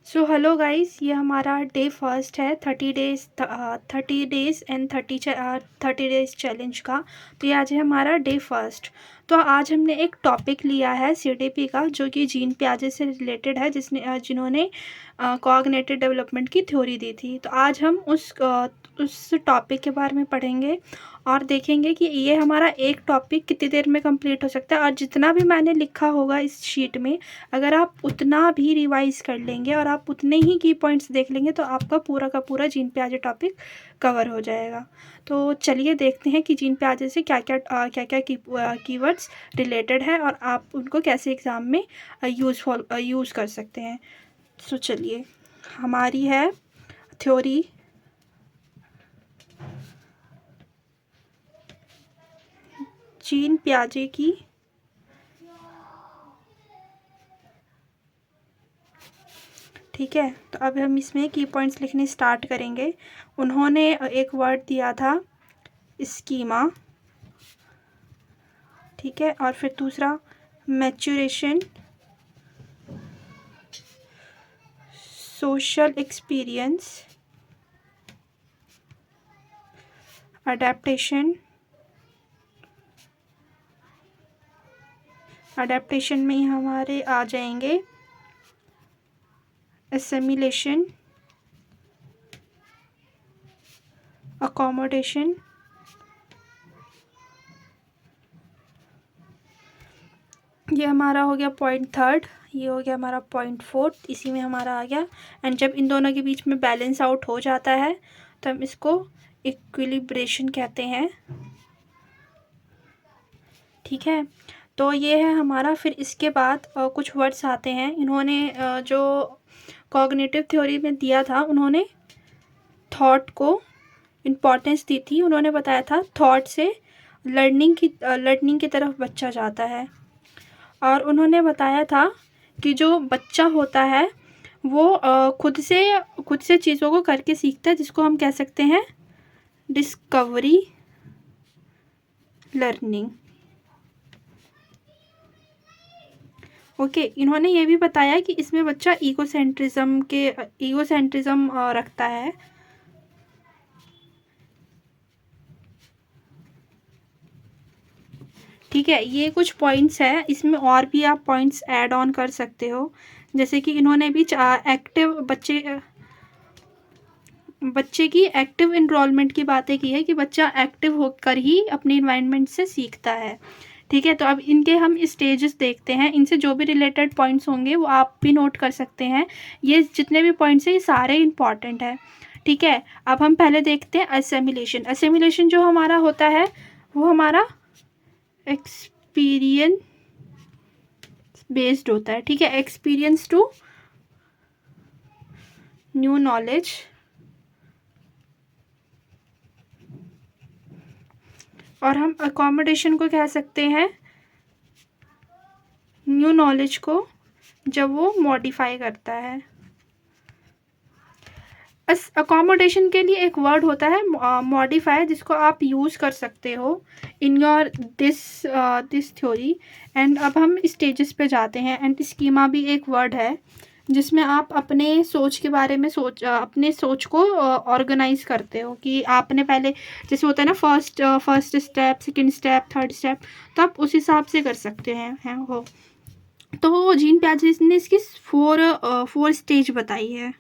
So hello guys, ये हमारा day first है 30 डेज़ एंड 30 डेज़ चैलेंज का। तो ये आज है हमारा डे फर्स्ट। तो आज हमने एक टॉपिक लिया है सीडीपी का, जो कि जीन पियाजे से रिलेटेड है, जिन्होंने कॉग्निटिव डेवलपमेंट की थ्योरी दी थी। तो आज हम उस टॉपिक के बारे में पढ़ेंगे और देखेंगे कि ये हमारा एक टॉपिक कितनी देर में कंप्लीट हो सकता है। और जितना भी मैंने लिखा होगा इस शीट में, अगर आप उतना भी रिवाइज कर लेंगे और आप उतने ही की पॉइंट्स देख लेंगे तो आपका पूरा का पूरा जीन पियाजे टॉपिक कवर हो जाएगा। तो चलिए देखते हैं कि जीन पियाजे से क्या क्या कीवर्ड्स रिलेटेड है और आप उनको कैसे एग्ज़ाम में यूज़ कर सकते हैं। तो चलिए, हमारी है थ्योरी जीन पियाजे की। ठीक है, तो अब हम इसमें की पॉइंट्स लिखने स्टार्ट करेंगे। उन्होंने एक वर्ड दिया था स्कीमा, ठीक है, और फिर दूसरा maturation, social experience, adaptation. Adaptation में ही हमारे आ जाएंगे एसिमिलेशन, अकोमोडेशन, ये हमारा हो गया पॉइंट थर्ड। ये हो गया हमारा पॉइंट फोर्थ, इसी में हमारा आ गया। एंड जब इन दोनों के बीच में बैलेंस आउट हो जाता है तो हम इसको इक्विलिब्रेशन कहते हैं। ठीक है, तो ये है हमारा। फिर इसके बाद कुछ वर्ड्स आते हैं। इन्होंने जो कॉग्निटिव थ्योरी में दिया था, उन्होंने थॉट को इम्पोर्टेंस दी थी। उन्होंने बताया था थॉट से लर्निंग की तरफ बच्चा जाता है। और उन्होंने बताया था कि जो बच्चा होता है वो खुद से चीज़ों को करके सीखता है, जिसको हम कह सकते हैं डिस्कवरी लर्निंग। ओके, इन्होंने ये भी बताया कि इसमें बच्चा ईगोसेंट्रिज्म रखता है। ठीक है, ये कुछ पॉइंट्स है, इसमें और भी आप पॉइंट्स ऐड ऑन कर सकते हो। जैसे कि इन्होंने भी बच्चे की एक्टिव इनरोलमेंट की बातें की है, कि बच्चा एक्टिव होकर ही अपने इन्वायरमेंट से सीखता है। ठीक है, तो अब इनके हम स्टेजेस देखते हैं। इनसे जो भी रिलेटेड पॉइंट्स होंगे वो आप भी नोट कर सकते हैं। ये जितने भी पॉइंट्स हैं ये सारे इंपॉर्टेंट है। ठीक है, अब हम पहले देखते हैं असेमिलेशन। असेमिलेशन जो हमारा होता है वो हमारा एक्सपीरियंस बेस्ड होता है। ठीक है, एक्सपीरियंस टू न्यू नॉलेज। और हम अकोमोडेशन को कह सकते हैं न्यू नॉलेज को जब वो मॉडिफाई करता है। अकोमोडेशन के लिए एक वर्ड होता है मॉडिफाई, जिसको आप यूज़ कर सकते हो in your this theory. And अब हम स्टेजेस पे जाते हैं। एंड स्कीमा भी एक वर्ड है जिसमें आप अपने सोच के बारे में अपने सोच को ऑर्गेनाइज करते हो, कि आपने पहले जैसे होता है ना first step, second step, third step, तो आप उस हिसाब से कर सकते हैं हो। तो जीन पियाजे ने इसकी फोर स्टेज बताई है।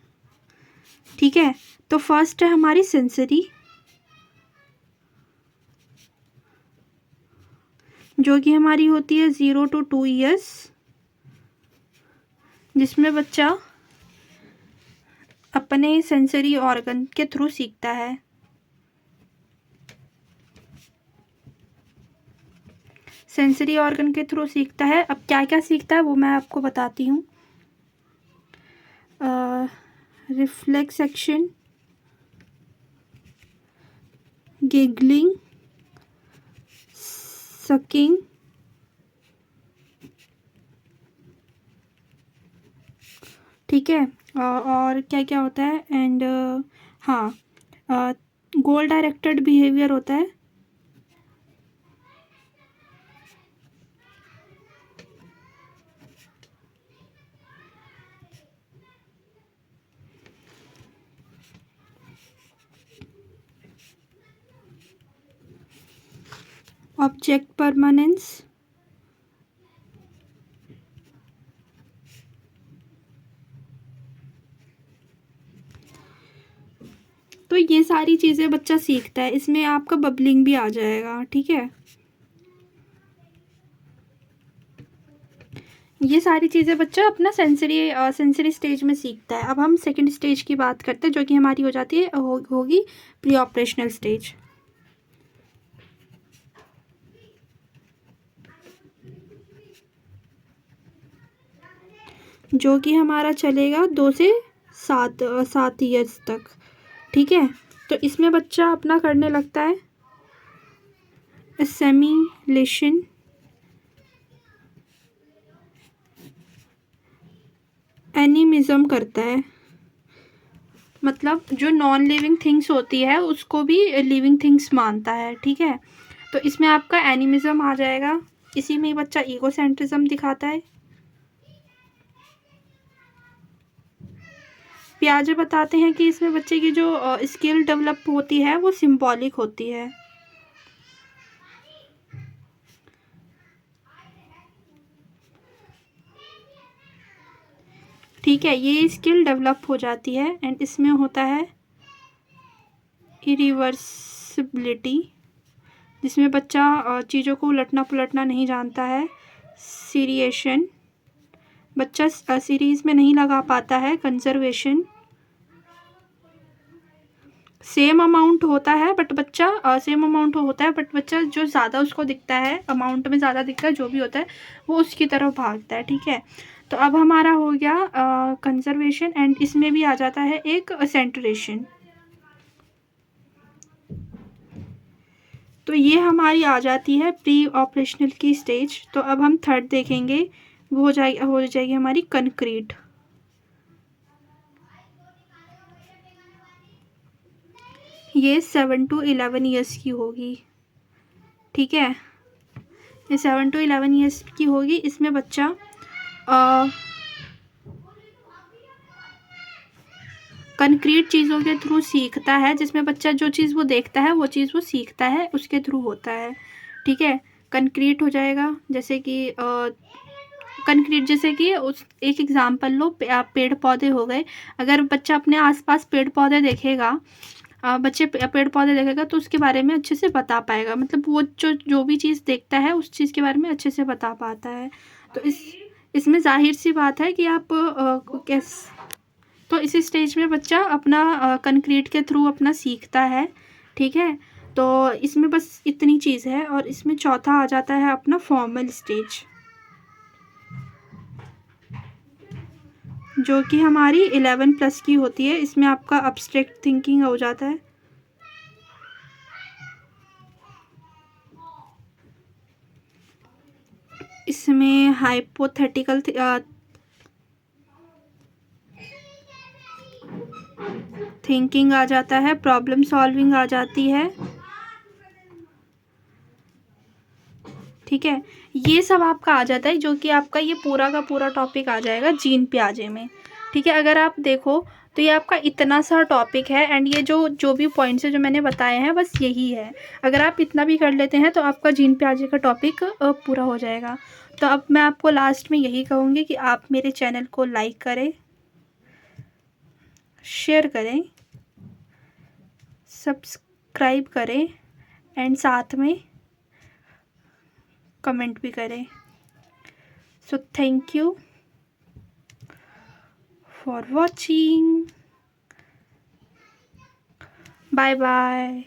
ठीक है, तो फर्स्ट है हमारी सेंसरी, जो कि हमारी होती है 0 to 2 ईयर्स, जिसमें बच्चा अपने सेंसरी ऑर्गन के थ्रू सीखता है। सेंसरी ऑर्गन के थ्रू सीखता है। अब क्या क्या सीखता है वो मैं आपको बताती हूँ। रिफ्लेक्स एक्शन, गिगलिंग, सकिंग, ठीक है, और क्या क्या होता है। एंड हाँ, गोल डायरेक्टेड बिहेवियर होता है। ऑब्जेक्ट परमानेंस, तो ये सारी चीज़ें बच्चा सीखता है। इसमें आपका बबलिंग भी आ जाएगा, ठीक है। ये सारी चीज़ें बच्चा अपना सेंसरी स्टेज में सीखता है। अब हम सेकंड स्टेज की बात करते हैं, जो कि हमारी हो जाती है होगी प्री ऑपरेशनल स्टेज, जो कि हमारा चलेगा 2 से 7 ईयर्स तक, ठीक है। तो इसमें बच्चा अपना करने लगता है असेमिलेशन, एनिमिज्म करता है, मतलब जो नॉन लिविंग थिंग्स होती है उसको भी लिविंग थिंग्स मानता है, ठीक है। तो इसमें आपका एनिमिज्म आ जाएगा। इसी में ही बच्चा ईगोसेंट्रिज्म दिखाता है। पियाजे बताते हैं कि इसमें बच्चे की जो स्किल डेवलप होती है वो सिंबॉलिक होती है, ठीक है। ये स्किल डेवलप हो जाती है एंड इसमें होता है इरिवर्सिबिलिटी, जिसमें बच्चा चीज़ों को उलटना पुलटना नहीं जानता है। सीरिएशन, बच्चा सीरीज़ में नहीं लगा पाता है। कंजर्वेशन, सेम अमाउंट होता है बट बच्चा जो ज़्यादा उसको दिखता है, अमाउंट में ज़्यादा दिखता है, जो भी होता है वो उसकी तरफ भागता है, ठीक है। तो अब हमारा हो गया कंजर्वेशन एंड इसमें भी आ जाता है एक सेंट्रेशन। तो ये हमारी आ जाती है प्री ऑपरेशनल की स्टेज। तो अब हम थर्ड देखेंगे, वो हो जाएगी हमारी कंक्रीट। ये 7 to 11 ईयर्स की होगी, ठीक है। ये 7 to 11 ईयर्स की होगी। इसमें बच्चा कंक्रीट चीज़ों के थ्रू सीखता है, जिसमें बच्चा जो चीज़ वो देखता है वो चीज़ वो सीखता है, उसके थ्रू होता है, ठीक है। कंक्रीट हो जाएगा, जैसे कि कंक्रीट जैसे कि उस एक एग्जांपल लो, पेड़ पौधे हो गए। अगर बच्चा अपने आसपास पेड़ पौधे देखेगा, बच्चे पेड़ पौधे देखेगा तो उसके बारे में अच्छे से बता पाएगा, मतलब वो जो भी चीज़ देखता है उस चीज़ के बारे में अच्छे से बता पाता है। तो इसमें जाहिर सी बात है कि आप कैस तो इस स्टेज में बच्चा अपना कंक्रीट के थ्रू अपना सीखता है, ठीक है। तो इसमें बस इतनी चीज़ है। और इसमें चौथा आ जाता है अपना फॉर्मल स्टेज, जो कि हमारी 11+ की होती है। इसमें आपका अब्स्ट्रैक्ट थिंकिंग हो जाता है, इसमें हाइपोथेटिकल थिंकिंग आ जाता है, प्रॉब्लम सॉल्विंग आ जाती है, ठीक है। ये सब आपका आ जाता है, जो कि आपका ये पूरा का पूरा टॉपिक आ जाएगा जीन पियाजे में, ठीक है। अगर आप देखो तो ये आपका इतना सा टॉपिक है एंड ये जो भी पॉइंट्स है जो मैंने बताए हैं बस यही है। अगर आप इतना भी कर लेते हैं तो आपका जीन पियाजे का टॉपिक पूरा हो जाएगा। तो अब मैं आपको लास्ट में यही कहूँगी कि आप मेरे चैनल को लाइक करें, शेयर करें, सब्सक्राइब करें एंड साथ में कमेंट भी करें। So thank you for watching, bye bye.